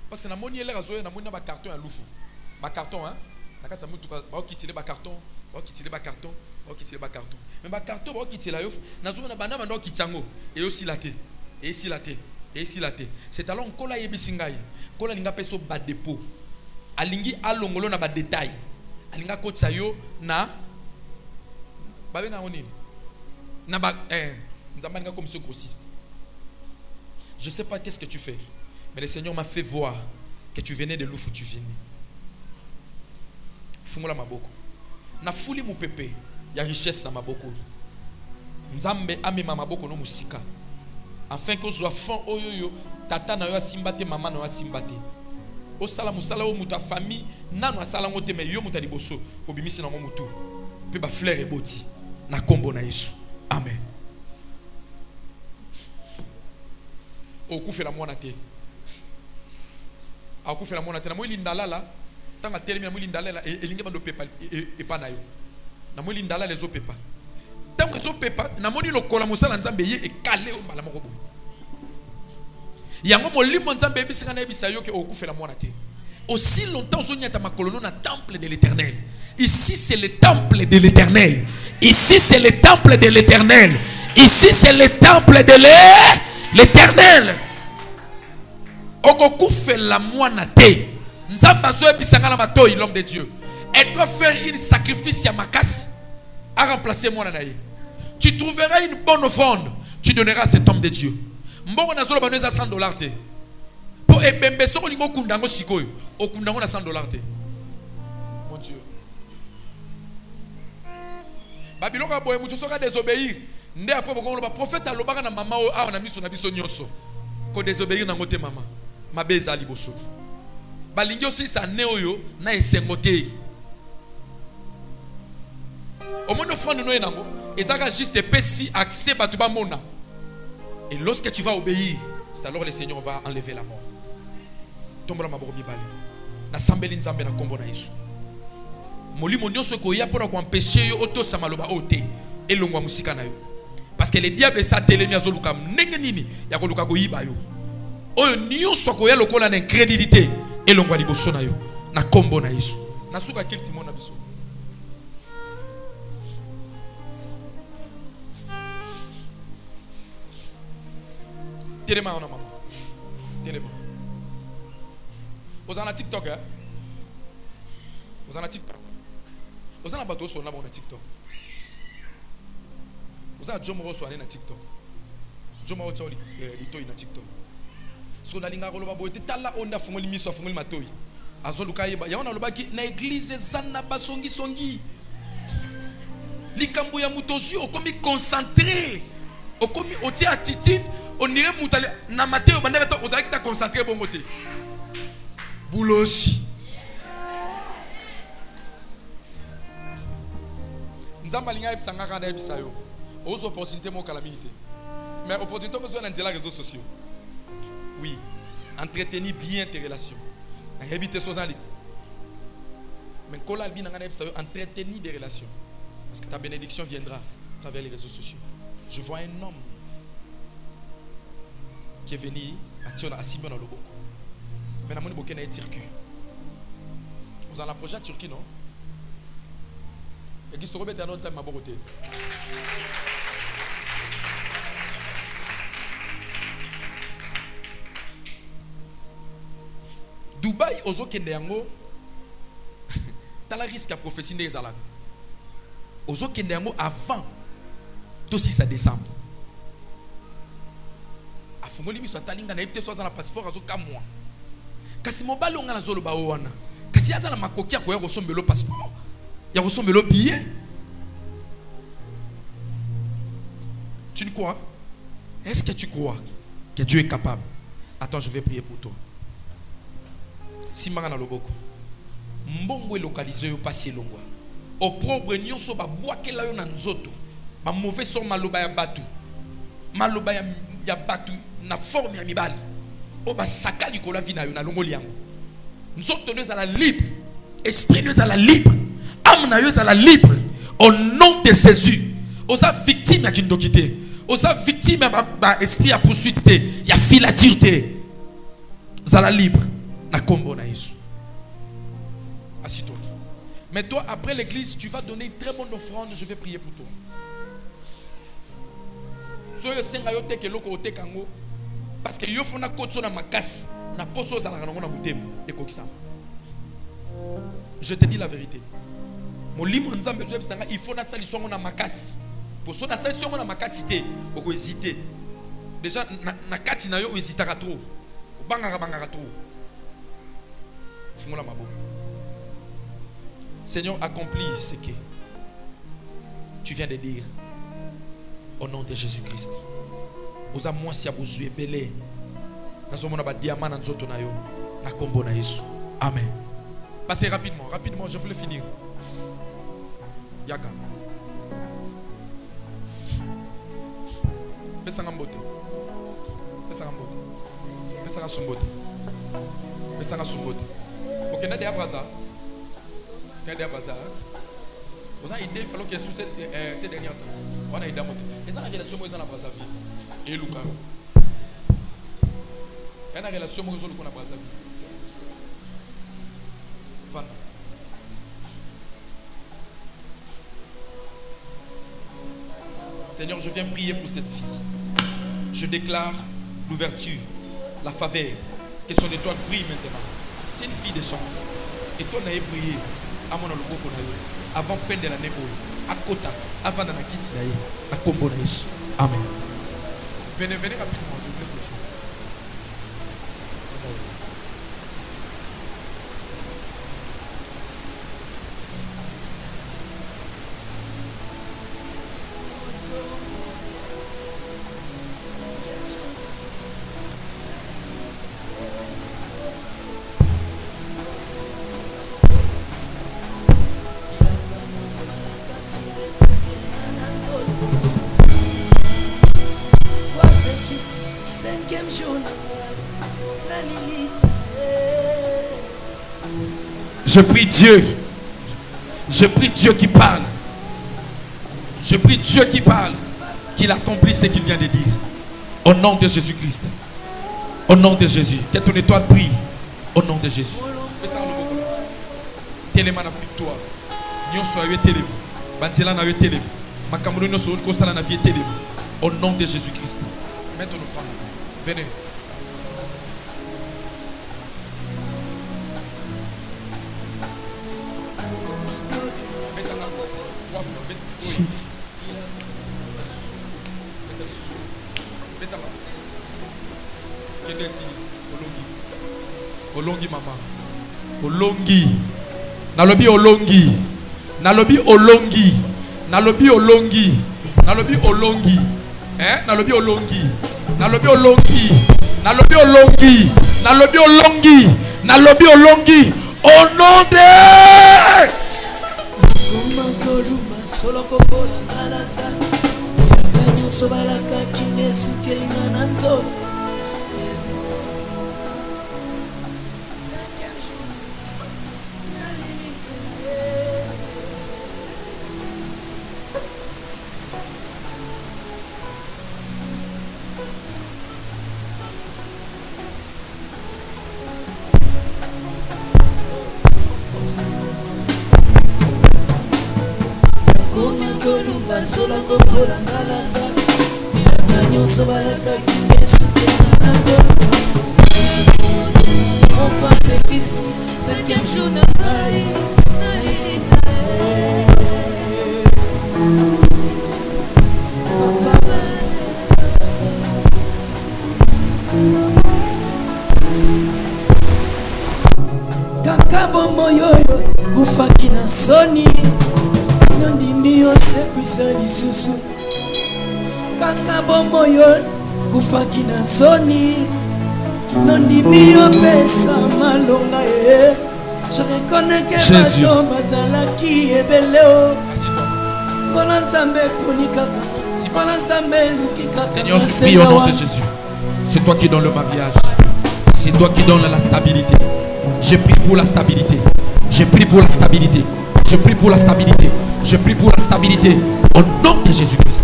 Parce que na moni ele razoé na moni ba carton à Loufou. Ba carton, hein? Na kata mutu ba kitile ba carton, ba kitile ba carton, ba kitile ba carton. Mais ba carton ba kitile yo, na zo na banda bando kitango et aussi laté. Et ici laté. Et ici laté. C'est alors kola yebisingai. Kola linga peso ba dépôt. Alingi alongolo na ba détail. Alinga kotsa yo na ba benga onini. Na ba nzamba linga comme ce grossiste. Je ne sais pas qu'est-ce que tu fais, mais le Seigneur m'a fait voir que tu venais de l'ouf où tu venais. Fungola maboko. Na fuli mu pepe, ya richesse na maboko. Nzambe amema maboko no musika. Afin que je fond oyoyo, tata na yo asimbate, maman na yo asimbate. O sala musala o muta famille, nanu asala ngote me yo muta liboso, obimisi na mutu. Pe ba fleur et boti na kombo na Yesu. Amen. Okufela mwana te. Okufela mwana te. Na mo lindala la, tanga termina mo lindala la elinge bando pepa e pa na yo. Na mo lindala les opepa. Tanga zo pepa, na mo ni lokola musala nzambe ye e kale o mbala moko bo. Yango mo limo nzambe ebisinga na ebisa yo ke okufela mwana te. Aussi longtemps ozonyata makolono na temple de l'Éternel. Ici c'est le temple de l'Éternel. Ici c'est le temple de l'Éternel. Ici c'est le temple de l'Éternel. Okokufe la moine te. Nzamba zo ebisanga na matoi l'homme de Dieu. Elle doit faire un sacrifice à Makas à remplacer moi naïe. Tu trouveras une bonne offrande. tu donneras à cet homme de Dieu. Mbongo na zolo baneza $100 te. Pour ebembe soko lingo kundango sikoyo. O kundango na $100 te. Mon Dieu. Babylon ka boye mutu soka désobéir. Nde après boko le prophète alobaka na mama o a na miso na biso nyonso. Ko désobéir na ngote mama. Mabe ezali boso. Balingi aussi sa ne oyo na esengote. Au monde offrande no enango, ezaka juste pesi accès batu ba mona. Et lorsque tu vas obéir, c'est alors le Seigneur va enlever la mort. Tombola maboko mibale. Na sambeli nzambe na kombo na Yesu. Molimo nyonso ko ya pona ko empêcher yo auto samaloba ote elongwa musika na yo. Parce que le diable sa telemi azoluka ndenge nini ya ko luka ko yiba yo. Oyo nyonso ko ya lokola na incrédulité elongwa liboso na yo na kombo na Yesu. Na suka kilti mona biso. Téléma on a maman. Téléma. Vous en avez TikTok hein? Vous en avez TikTok. Vous en avez bateau sur la TikTok. Vous avez Jomo sur la TikTok. Jomo sur l'itoy na TikTok. Sur la linga rolo babo tala onda fungoli miso fungoli matoi. Azoluka yeba ya ona lobaki na église zana basongi songi. Likambo ya mutozi okomi concentré. Okomi oti attitude. On irait moutale na matin au bandera to ozaki ta concentré bon côté. Bouloshi. Nzamba linga ebisanga kana ebisayo. Ozo opportunité mo calamité. Mais opportunité mo zo na nzela réseaux sociaux. Oui, entretenir bien tes relations. Na habiter sozali. Mais kola bi na kana ebisayo entretenir des relations. Parce que ta bénédiction viendra à travers les réseaux sociaux. Je vois un homme qui est venu à Simon dans le Boko. Mais nous avons un circuit. Vous en approchez à Turquie, non? Et qui se remet à notre salle, ma beauté. Dubaï, aux autres Kendeango, tu as le risque à prophétie des Alades. Aux autres Kendeango, avant, tout si ça décembre. Fungoli miso atalinga na epte soza na passeport azo kamwa kasi mobali onga na zolo ba wana kasi aza na makoki ya ko ya kosombelo passeport ya kosombelo billet. Tu ne crois? Est-ce que tu crois que Dieu est capable? Attends, je vais prier pour toi. Simanga na loboko mbongo localisé yo passer longwa au propre nyonso ba bwakela yo na nzoto ba mauvais son maloba ya batu maloba ya batu na forme ya mibali oba sakali ko la vie na yo na longoli yango nzoto nous à la libre esprit nous à la libre âme na yo à la libre au nom de Jésus osa victime ya kindokité osa victime ba esprit ya poursuite te ya filature te za la libre na kombo na Yesu. Assis-toi. Mais toi après l'église tu vas donner une très bonne offrande, je vais prier pour toi. Soyo senga yo te ke loko o te kango parce que yo fona kotso na makasi na poso za la na mutemo de kokisa. Je te dis la vérité. Molimo nzambe zo bisanga il faut na sali songo na makasi. Poso na sali songo na makasi te oko hésiter. Déjà na kati na yo hésitaka trop. Bangaka trop. Fungola maboko. Seigneur, accomplis ce que tu viens de dire. Au nom de Jésus-Christ. Oza mwasi ya bozue belé. Nazomona ba diamant na nzoto na yo. Na kombo na Yesu. Amen. Passez rapidement, je voulais finir. Yaka. Pesanga mbote. Pesanga mbote. Pesanga sumbote. Pesanga sumbote. OK, na de abraza. Kade abraza. Vous avez une idée, il faut que ces derniers temps. On a une idée. Et ça, la relation, moi, ils ont la Brazzaville. Et Lucas. Il y a une relation, moi, ils ont la Brazzaville. Voilà. Seigneur, je viens prier pour cette fille. Je déclare l'ouverture, la faveur. Que son étoile brille maintenant. C'est une fille de chance. Et toi, tu as prié à mon alugoko na yo. Avant fin de l'année, à Kota, avant de la quitte, à Kombo na Yesu. Amen. Venez rapidement, je voulais clôturer. Je prie Dieu. Je prie Dieu qui parle. Je prie Dieu qui parle. Qu'il accomplisse ce qu'il vient de dire. Au nom de Jésus-Christ. Au nom de Jésus. Que ton étoile brille. Au nom de Jésus. Téléma na victoire. Nyonso awe téléma. Banzela na awe téléma. Makamuru nyonso ko sala na vie téléma. Au nom de Jésus-Christ. Mets ton offrande. Venez. Olongi mama. Olongi. Nalobi olongi. Nalobi olongi. Nalobi olongi. Nalobi olongi. Nalobi olongi. Nalobi olongi. Nalobi olongi. Nalobi olongi. Nalobi olongi. Au nom de Sola kokola ngalasa milaka nyonso balakaki ndesuke na nzoto opapekisi 5e jour na ngai nailita kaka bomoi oyo kufaki na soni nondimi osekwisa lisusu kaka bomoi oyo kufaki na soni nondimi opesa malonga ye je reconnais que bato bazalaki ebele o mpona nzambe eponi kaka mpona nzambe eluki kaka. Seigneur, je prie au nom de Jésus. C'est toi qui donnes le mariage. C'est toi qui donnes la stabilité. Je prie pour la stabilité. Je prie pour la stabilité. Je prie pour la stabilité. Je prie pour la stabilité. Au nom de Jésus-Christ.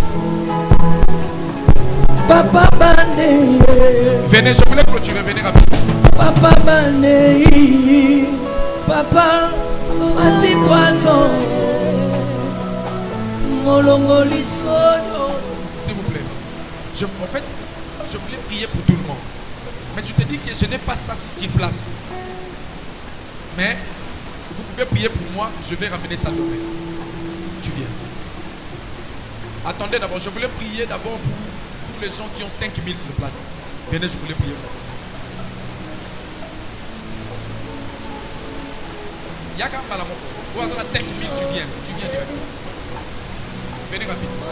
Papa Bane. Venez, je voulais clôturer. Venez rapidement. Papa Bane. Papa Mati Poison. Molongo Lissono. S'il vous plaît. En fait, je voulais prier pour tout le monde. Mais tu te dis que je n'ai pas ça sur place. Mais vous pouvez prier pour moi. Je vais ramener ça demain. Tu viens. Attendez d'abord. Je voulais prier d'abord pour les gens qui ont 5000 sur place. Venez, je voulais prier pour vous. Il y a quand même vous avez 5000, tu viens directement. Venez rapidement.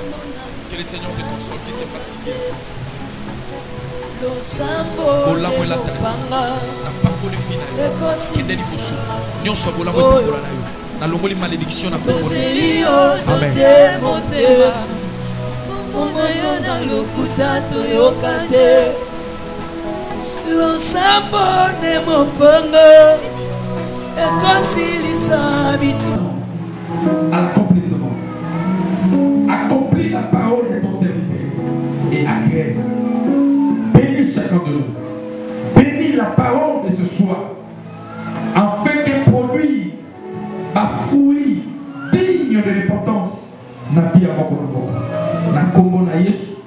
Que le Seigneur te console, qu'il te fasse bien. À l'accomplissement. Accomplis la parole de ton serviteur et agrée. Bénis chacun de nous. Bénis la parole de ce soir, afin qu'elle produise un fruit digne de l'importance. Na vie à mon na combo na Yesu,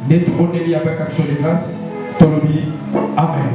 net boneli avec action de grâce. Tolobi, amen.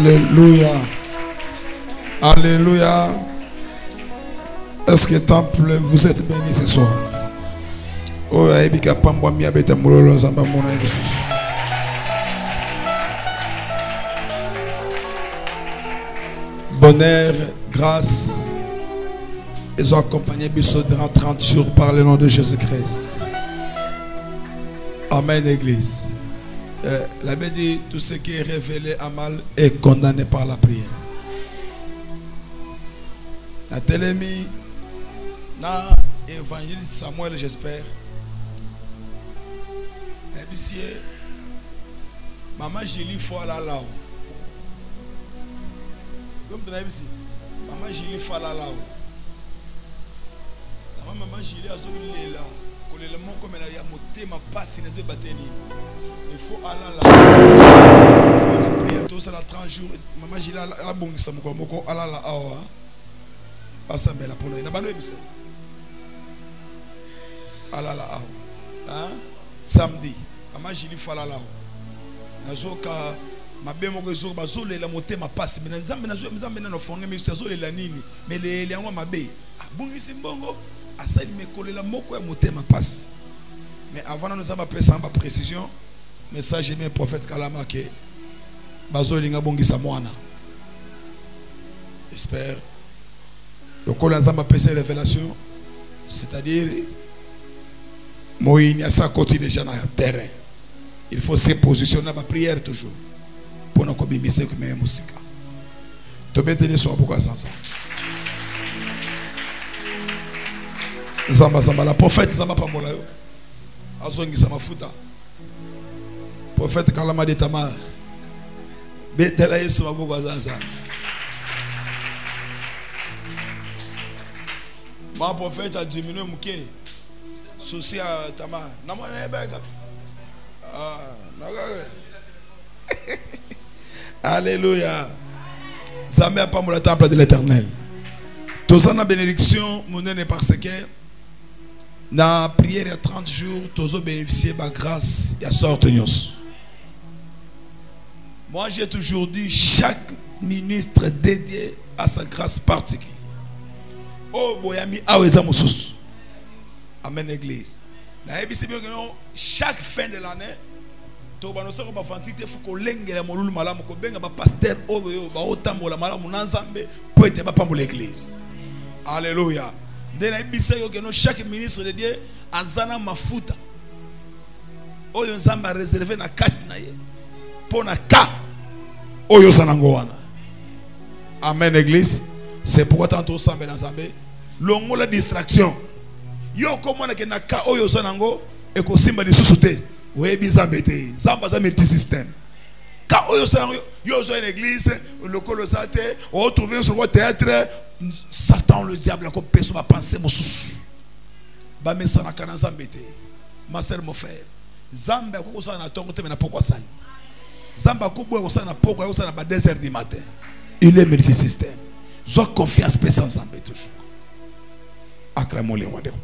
Alléluia. Alléluia. Est-ce que temple, vous êtes bénis ce soir? Oh, bonheur, grâce, ils ont accompagné Bissot durant 30 jours par le nom de Jésus-Christ. Amen, Église. La Bible dit tout ce qui est révélé à mal est condamné par la prière. La télémie, dans l'évangile Samuel, j'espère. Maman Julie Foala là. Comme tu l'as dit, Maman Julie Foala là. Maman Julie a zoué là. Quand le monde comme elle a monté ma passe, il ne doit pas tenir. Il faut aller là. Il faut la prière. Tout ça là 30 jours. Maman Julie a bon ça me comme quoi aller là. Ah ça me la pour nous. Il n'a pas de bise. Aller là. Hein? Samedi. Maman Julie Foala là. Nazoka mabe moko ezo bazole la moté ma passe mais nzambe na no fonga mais tazole la nini mais le yango mabe abungisi mbongo asali mekolela moko ya moté ma passe mais avant nous avons appelé ça en précision message mes prophète Kalama ke bazole nga bongisa mwana j'espère le col nzambe appelé ça révélation c'est-à-dire Moïse a sa côté déjà dans le terrain. Il faut se positionner dans la prière toujours. Pour nous communiquer avec la musique. Tu peux tenir son pourquoi ça. Zamba Zamba, la prophète Zamba Pamolayo. Azongi Zamba Futa. Prophète Kalama de Tamar. Betela Yesu pourquoi ça. Ma prophète a diminué mon cœur. Souci à Tamar. Alléluia. Zambé a pas mon temple de l'Éternel. Tous ça na bénédiction mon est parce que dans la prière il 30 jours tous bénéficier de la grâce et à sorte nous. Moi j'ai toujours dit chaque ministre dédié à sa grâce particulière. Oh boyami aweza mususu. Amen Église. Chaque fin de l'année, tu vas nous faire une fantine, il faut que l'engrais molul malam, que benga ba pasteur oyo ba otambola malam munanzambe pour être pas pour l'église. Alléluia. Dena ibisa yo que chaque ministre de Dieu azana mafuta. Oyo nzamba réservé na kati na ye. Pona ka oyo sanango wana. Amen Église. C'est pourquoi tantôt sambe na nzambe longo la distraction. Yo comment na na ka oyo sanango et ko simba lisusu te. Oyebi nzambe te. Nzamba za multi système. Ka oyo sanango yo zo une église le colosate on trouver sur le théâtre Satan le diable ko peso ba penser mosusu. Ba mesana kana nzambe te. Ma sœur mon frère. Nzambe ko ça na tongo te mais na pourquoi ça. Nzamba ko boye ko ça na pourquoi ça na ba 2h du matin. Il est multi système. Zo confiance personne nzambe toujours. Acclamons les rois des rois.